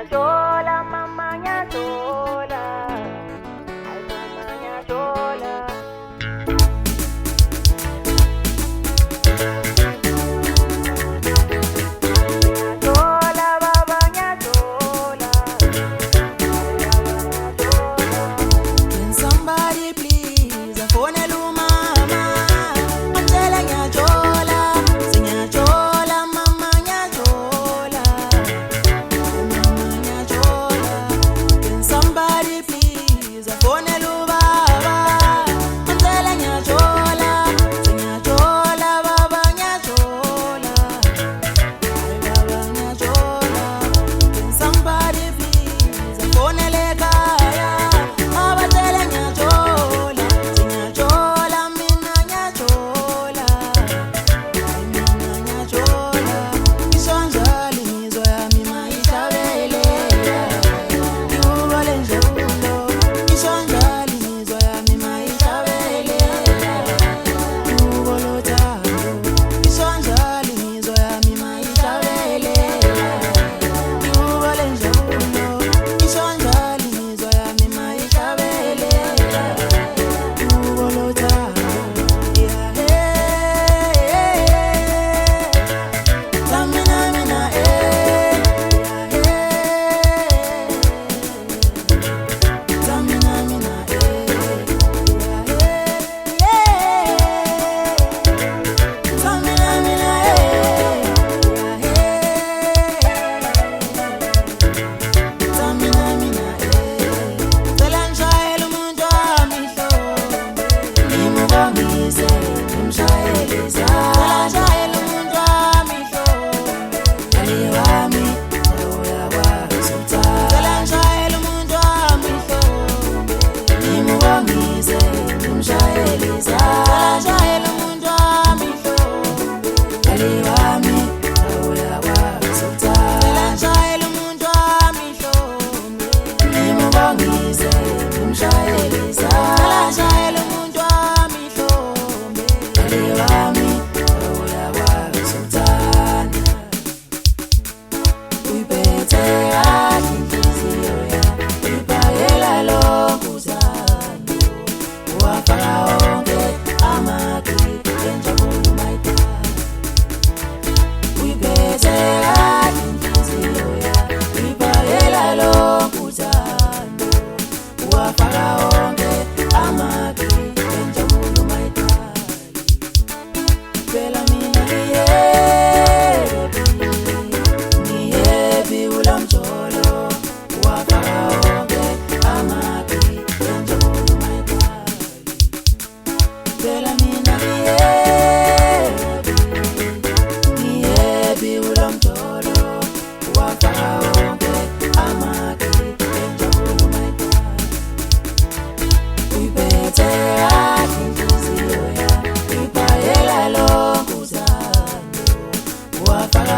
ngiyajola mama ngiyajola, ay mama ngiyajola. Ngiyajola baba ngiyajola, ay baba ngiyajola. Can somebody please afonela umama amtshele ngiyajola, singiyajola mama ngiyajola, mama ngiyajola. Can somebody please afonela ubaba amtshele ngiyajola, singiyajola baba ngiyajola, ay baba ngiyajola. Can somebody please afonele ekhaya abatshele ngiyajola, singiyajola mina ngiyajola, ay mina ngiyajola. Ngisho njalo imizwa yami mayihlabele, ngikubole nje kulo. Ngisho njalo imizwa yami mayihlabele, ngikubole uthando. Ngisho njalo imizwa yami mayihlabele, ngikubole nje kulo. Ngisho njalo imizwa yami mayihlabele, ngikubole uthando. Yeah, Tamina mina Tamina mina Tamina mina Tamina mina Cela ngishayele umuntu wami ihlombe, ngimubongise ngimshayelisa. Cela ngishayele umuntu wami ihlombe, Ali wami uyakwazi ukuthanda. Cela ngishayele umuntu wami ihlombe, ngimubongise ngimshayelisa. Cela ngishayele umuntu wami ihlombe, Ali wami uyakwazi ukuthanda. Cela ngishayele umuntu wami ihlombe, ngimubongise ngimshayelisa. Cela ngishayele umuntu wami ihlombe, Ali wami uyakwazi ukuthanda. Uyiphethe kahle inhliziyo yami, uyibhakela lonke uthando, uwafaka wonke amagigi enjabulo mayidala. Uyiphethe kahle inhliziyo yami, uyibhakela lonke uthando, uwafaka wonke amagigi enjabulo mayidala. Phela mina ngiyebi kulo mjolo, uwafaka wonke amagigi enjabulo mayidala. Phela mina ngiyebi kulo mjolo, uwafaka wonke amagigi enjabulo mayidala. Uyiphethe kahle inhliziyo yami, uyibhakela lonke uthando, uwafaka